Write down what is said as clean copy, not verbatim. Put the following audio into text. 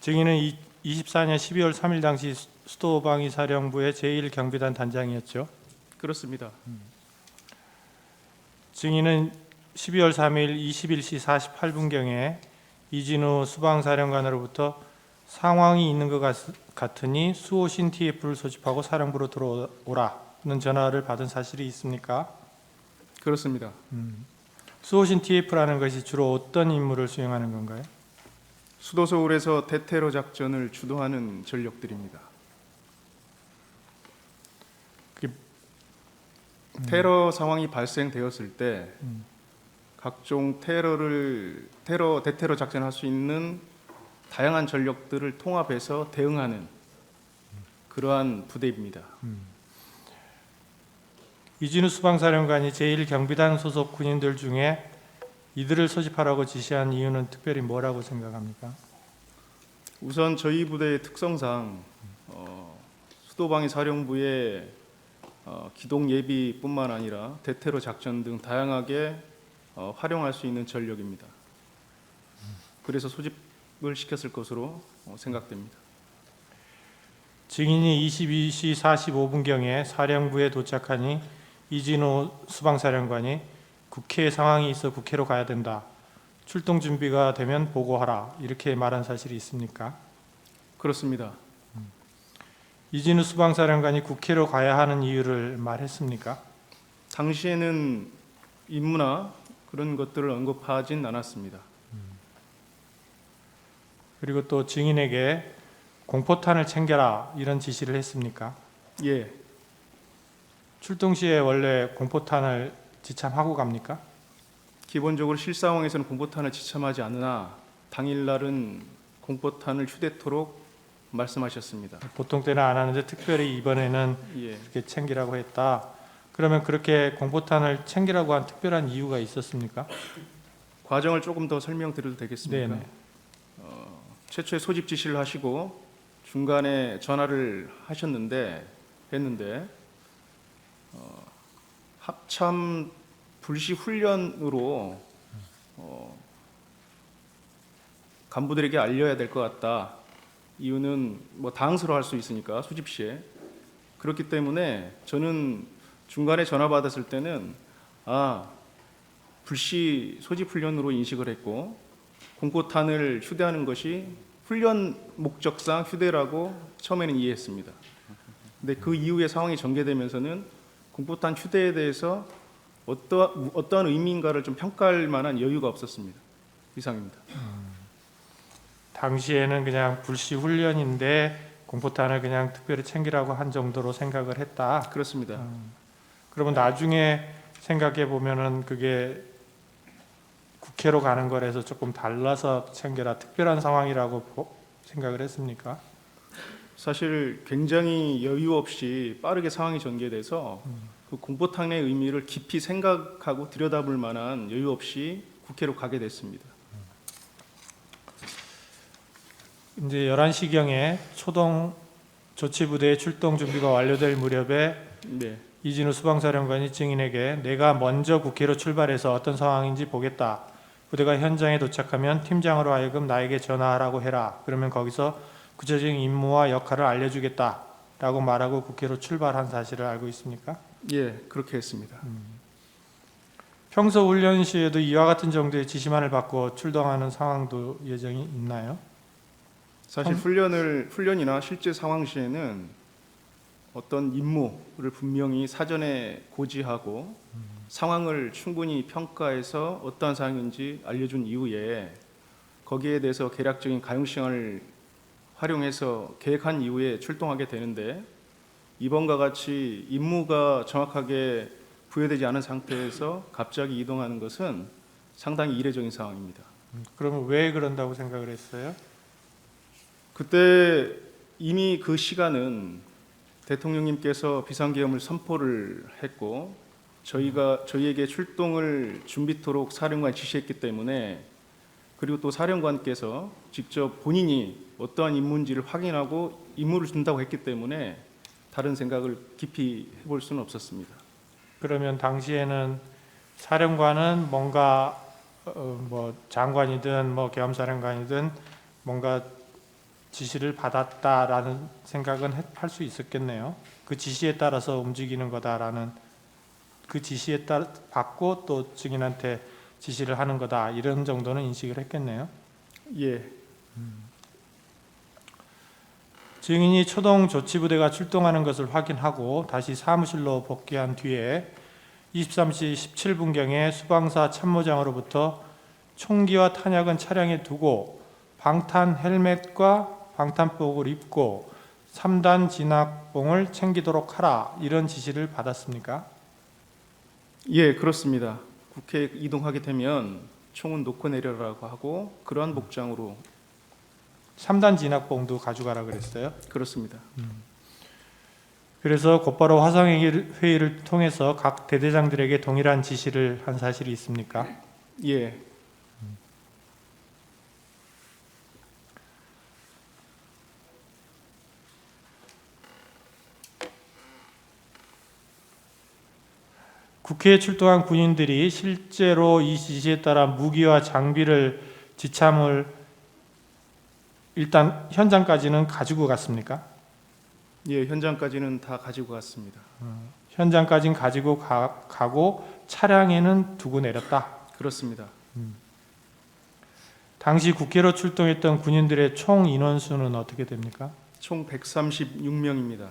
증인은 24년 12월 3일 당시 수도방위사령부의 제1경비단 단장이었죠. 그렇습니다. 증인은 12월 3일 21시 48분경에 이진우 수방사령관으로부터 상황이 있는 것 같으니 수호신 TF를 소집하고 사령부로 들어오라는 전화를 받은 사실이 있습니까? 그렇습니다. 수호신 TF라는 것이 주로 어떤 임무를 수행하는 건가요? 수도 서울에서 대테러 작전을 주도하는 전력들입니다. 그게 테러 상황이 발생되었을 때 각종 대테러 작전을 할 수 있는 다양한 전력들을 통합해서 대응하는 그러한 부대입니다. 이진우 수방사령관이 제1경비단 소속 군인들 중에 이들을 소집하라고 지시한 이유는 특별히 뭐라고 생각합니까? 우선 저희 부대의 특성상 수도방위사령부의 기동 예비뿐만 아니라 대테러 작전 등 다양하게 활용할 수 있는 전력입니다. 그래서 소집을 시켰을 것으로 생각됩니다. 증인이 22시 45분경에 사령부에 도착하니 이진우 수방사령관이 국회 상황이 있어 국회로 가야 된다. 출동 준비가 되면 보고하라. 이렇게 말한 사실이 있습니까? 그렇습니다. 이진우 수방사령관이 국회로 가야 하는 이유를 말했습니까? 당시에는 임무나 그런 것들을 언급하진 않았습니다. 그리고 또 증인에게 공포탄을 챙겨라 이런 지시를 했습니까? 예, 출동 시에 원래 공포탄을 지참하고 갑니까? 기본적으로 실상황에서는 공포탄을 지참하지 않으나 당일날은 공포탄을 휴대토록 말씀하셨습니다. 보통 때는 안 하는데 특별히 이번에는 예, 이렇게 챙기라고 했다. 그러면 그렇게 공포탄을 챙기라고 한 특별한 이유가 있었습니까? 과정을 조금 더 설명드려도 되겠습니까? 네네. 최초에 소집 지시를 하시고 중간에 전화를 했는데 합참 불시 훈련으로 간부들에게 알려야 될 것 같다. 이유는 뭐 당황스러워할 수 있으니까 소집 시에 그렇기 때문에 저는 중간에 전화 받았을 때는 불시 소집 훈련으로 인식을 했고 공포탄을 휴대하는 것이 훈련 목적상 휴대라고 처음에는 이해했습니다. 근데 그 이후에 상황이 전개되면서는 공포탄 휴대에 대해서 어떠한 의미인가를 좀 평가할 만한 여유가 없었습니다. 이상입니다. 당시에는 그냥 불시 훈련인데 공포탄을 그냥 특별히 챙기라고 한 정도로 생각을 했다. 그렇습니다. 그러면 나중에 생각해 보면은 그게 국회로 가는 거라서 조금 달라서 챙겨라 특별한 상황이라고 생각을 했습니까? 사실 굉장히 여유 없이 빠르게 상황이 전개돼서 그 공포탄의 의미를 깊이 생각하고 들여다볼 만한 여유 없이 국회로 가게 됐습니다. 이제 11시경에 초동 조치부대의 출동 준비가 완료될 무렵에 네, 이진우 수방사령관이 증인에게 내가 먼저 국회로 출발해서 어떤 상황인지 보겠다. 부대가 현장에 도착하면 팀장으로 하여금 나에게 전화하라고 해라. 그러면 거기서 구체적인 임무와 역할을 알려주겠다. 라고 말하고 국회로 출발한 사실을 알고 있습니까? 예, 그렇게 했습니다. 평소 훈련 시에도 이와 같은 정도의 지시만을 받고 출동하는 상황도 예정이 있나요? 사실 훈련이나 실제 상황 시에는 어떤 임무를 분명히 사전에 고지하고 상황을 충분히 평가해서 어떠한 상황인지 알려준 이후에 거기에 대해서 계략적인 가용시간을 활용해서 계획한 이후에 출동하게 되는데 이번과 같이 임무가 정확하게 부여되지 않은 상태에서 갑자기 이동하는 것은 상당히 이례적인 상황입니다. 그러면 왜 그런다고 생각을 했어요? 그때 이미 그 시간은 대통령님께서 비상계엄을 선포를 했고 저희에게 출동을 준비토록 사령관 지시했기 때문에 그리고 또 사령관께서 직접 본인이 어떠한 임무인지를 확인하고 임무를 준다고 했기 때문에 다른 생각을 깊이 해볼 수는 없었습니다. 그러면 당시에는 사령관은 뭔가 뭐 장관이든 뭐 계엄사령관이든 뭔가 지시를 받았다라는 생각은 할 수 있었겠네요. 그 지시에 따라서 움직이는 거다라는, 그 지시에 따라 받고 또 증인한테 지시를 하는 거다, 이런 정도는 인식을 했겠네요. 예, 증인이 초동 조치부대가 출동하는 것을 확인하고 다시 사무실로 복귀한 뒤에 23시 17분경에 수방사 참모장으로부터 총기와 탄약은 차량에 두고 방탄 헬멧과 방탄복을 입고 3단 진압봉을 챙기도록 하라, 이런 지시를 받았습니까? 예, 그렇습니다. 국회에 이동하게 되면 총은 놓고 내려라고 하고 그러한 복장으로 3단 진압봉도 가져가라 그랬어요. 그렇습니다. 그래서 곧바로 화상회의를 통해서 각 대대장들에게 동일한 지시를 한 사실이 있습니까? 예, 국회에 출동한 군인들이 실제로 이 지시에 따라 무기와 장비를 지참을 일단 현장까지는 가지고 갔습니까? 예, 현장까지는 다 가지고 갔습니다. 현장까지는 가지고 가고 차량에는 두고 내렸다. 그렇습니다. 당시 국회로 출동했던 군인들의 총 인원수는 어떻게 됩니까? 총 136명입니다.